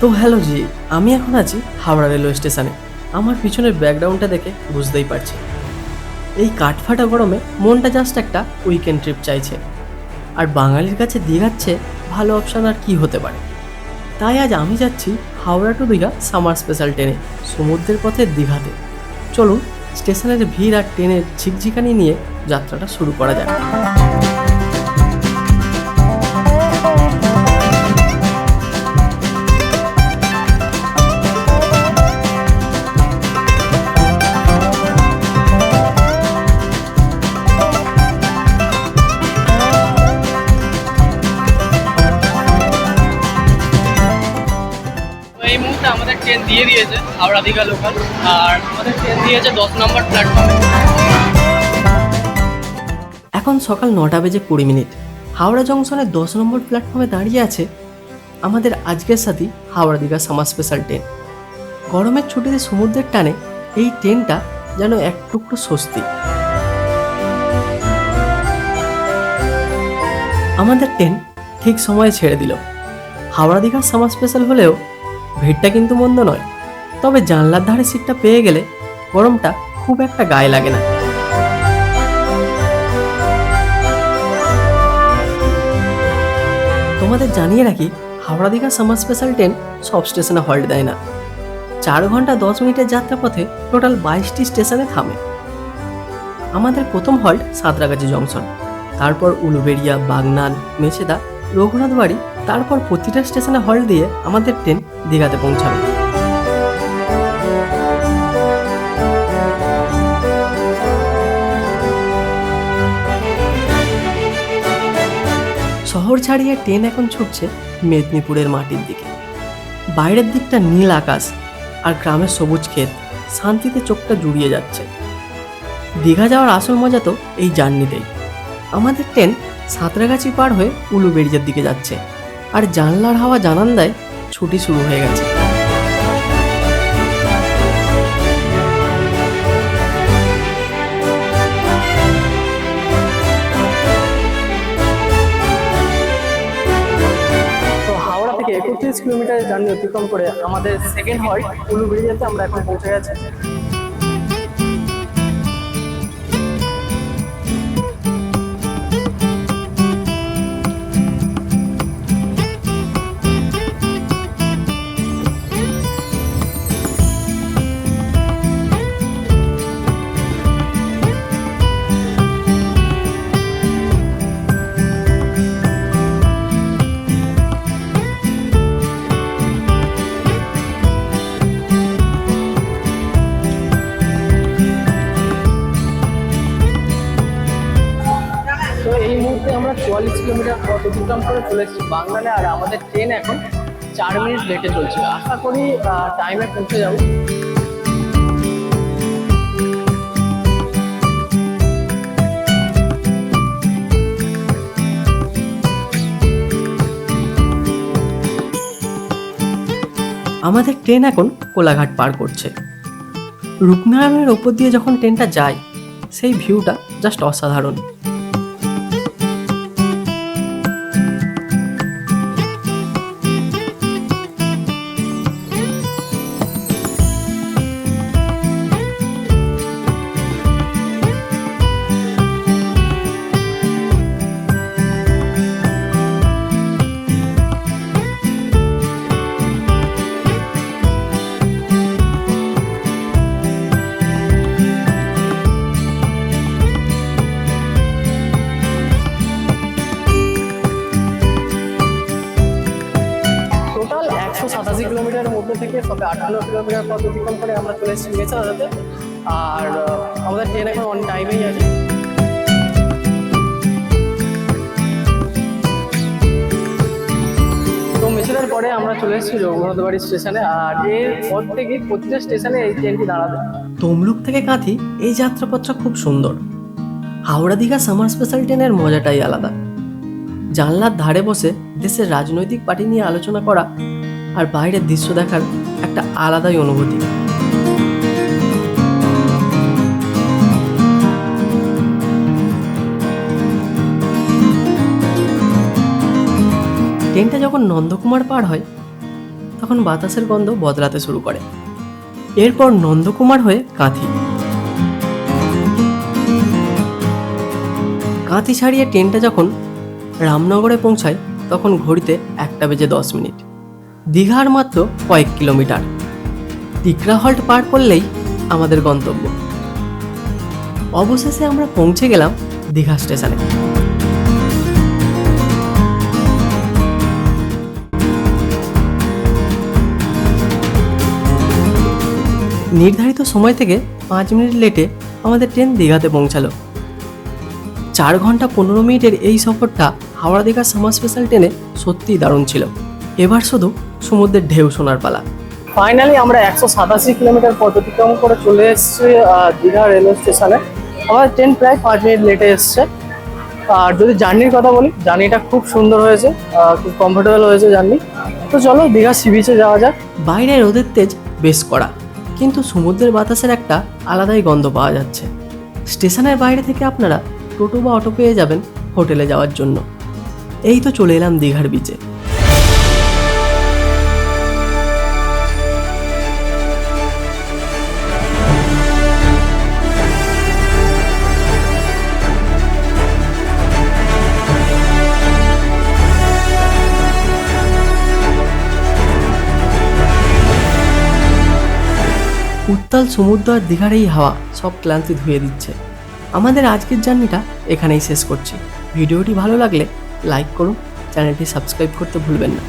তো হ্যালো জি, আমি এখন আছি হাওড়া রেলওয়ে স্টেশনে। আমার পিছনের ব্যাকগ্রাউন্ডটা দেখে বুঝতেই পারছি, এই কাঠফাটা গরমে মনটা জাস্ট একটা উইকেন্ড ট্রিপ চাইছে। আর বাঙালির কাছে দীঘাচ্ছে ভালো অপশান আর কি হতে পারে। তাই আজ আমি যাচ্ছি Howrah to Digha summer special ট্রেনে, সমুদ্রের পথে দীঘাতে। চলুন স্টেশনের ভিড় আর ট্রেনের ঝিকঝিকানি নিয়ে যাত্রাটা শুরু করা যাক। এই মুহূর্তে আমাদের ট্রেন দিয়ে দিয়েছে হাওড়া দীঘা লোকাল, আর আমাদের ট্রেন দিয়েছে 10 নম্বর প্ল্যাটফর্মে। এখন সকাল 9:20 হাওড়া জংশনের 10 নম্বর প্ল্যাটফর্মে দাঁড়িয়ে আছে আমাদের আজকের সাথী Howrah Digha summer special train. গরমের ছুটিতে সমুদ্রের টানে এই ট্রেনটা যেন এক টুকরো স্বস্তি। আমাদের ট্রেন ঠিক সময়ে ছেড়ে দিল। হাওড়া দীঘা সামার স্পেশাল হলেও ভিড়টা কিন্তু মন্দ নয়, তবে জানলার ধারে সিটটা পেয়ে গেলে গরমটা খুব একটা গায়ে লাগে না। তোমাদের জানিয়ে রাখি, Howrah Digha summer special train সব স্টেশনে হল্ট দেয় না। 4 ঘন্টা 10 মিনিটের যাত্রাপথে টোটাল 22টি স্টেশনে থামে। আমাদের প্রথম হল্ট সাঁতরাগাছি জংশন, তারপর উলুবেড়িয়া, বাগনান, মেছেদা, রঘুনাথ বাড়ি, তারপর প্রতিটা স্টেশনে হল্ট দিয়ে আমাদের ট্রেন দীঘাতে পৌঁছাবে। শহর ছাড়িয়ে ট্রেন এখন ছুটছে মেদিনীপুরের মাটির দিকে। বাইরের দিকটা নীল আকাশ আর গ্রামের সবুজ ক্ষেত শান্তিতে চোখটা জুড়িয়ে যাচ্ছে। দীঘা যাওয়ার আসল মজা তো এই জার্নিতেই। আমাদের ট্রেন সাঁতরাগাছি পার হয়ে উলুবেড়িয়ার দিকে যাচ্ছে, আর জানলার হাওয়া জানান দেয় ছুটি শুরু হয়ে গেছে। তো হাওড়া থেকে 31 কিলোমিটার জার্নি অতিক্রম করে আমাদের সেকেন্ড হল্ট উলুবেড়িয়াতে আমরা এখন পৌঁছে গেছি। তো এই মুহূর্তে আমরা 44 কিলোমিটার পথ অতিক্রম করে চলে এসেছি বাংলানে, আর আমাদের ট্রেন এখন 4 মিনিট লেটে চলছে। আশা করি টাইমে পৌঁছে যাবো। আমাদের ট্রেন এখন কোলাঘাট পার করছে। রূপনারায়ণের ওপর দিয়ে যখন ট্রেনটা যায়, সেই ভিউটা জাস্ট অসাধারণ। টোটাল 187 কিলোমিটারের মধ্যে থেকে সবে 58 কিলোমিটার পথ অতিক্রম করে আমরা চলে এসেছি মেছেদাতে। আর আমাদের ট্রেন এখন অন টাইমেই আছে। তো মেছেদার পরে আমরা চলে এসেছি রঘুনাথ বাড়ি স্টেশনে, আর এর পর থেকে প্রতিটা স্টেশনে এই ট্রেনটি দাঁড়াবে। তমলুক থেকে কাঁথি এই যাত্রাপথটা খুব সুন্দর। হাওড়া দীঘা সামার স্পেশাল ট্রেনের মজাটাই আলাদা। জানলার ধারে বসে দেশের রাজনৈতিক পার্টি নিয়ে আলোচনা করা আর বাইরের দৃশ্য দেখার একটা আলাদাই অনুভূতি। ট্রেনটা যখন নন্দকুমার পার হয়, তখন বাতাসের গন্ধ বদলাতে শুরু করে। এরপর নন্দকুমার হয়ে কাঁথি। কাঁথি ছাড়িয়ে ট্রেনটা যখন রামনগরে পৌঁছায় তখন ঘড়িতে 1:10। দীঘার মাত্র কয়েক কিলোমিটার। টিকরা হল্ট পার করলেই আমাদের গন্তব্য। অবশেষে আমরা পৌঁছে গেলাম দীঘা স্টেশনে। নির্ধারিত সময় থেকে 5 মিনিট লেটে আমাদের ট্রেন দীঘাতে পৌঁছালো। 4 ঘন্টা 15 মিনিটের এই সফরটা হাওড়া দীঘা সামার স্পেশাল ট্রেনে সত্যিই দারুণ ছিল। এবার শুধু সমুদ্রের ঢেউ শোনার পালা। ফাইনালি আমরা 187 কিলোমিটার পথ অতিক্রম করে চলে এসেছি দীঘা রেলওয়ে স্টেশনে। আমাদের ট্রেন প্রায় 5 মিনিট লেটে এসছে। আর যদি জার্নির কথা বলি, জার্নিটা খুব সুন্দর হয়েছে, খুব কমফোর্টেবল হয়েছে জার্নি। তো চলো দীঘা সি বিচে যাওয়া যাক। বাইরে রোদের তেজ বেশ কড়া, কিন্তু সমুদ্রের বাতাসের একটা আলাদাই গন্ধ পাওয়া যাচ্ছে। স্টেশনের বাইরে থেকে আপনারা টোটো বা অটো পেয়ে যাবেন হোটেলে যাওয়ার জন্য। এই তো চলে এলাম দীঘার বিচে। উত্তাল সমুদ্র আর দীঘার এই হাওয়া সব ক্লান্তি ধুয়ে দিচ্ছে। আমাদের আজকের জার্নিটা এখানেই শেষ করছি। ভিডিওটি ভালো লাগলে লাইক করুন, চ্যানেলটি সাবস্ক্রাইব করতে ভুলবেন না।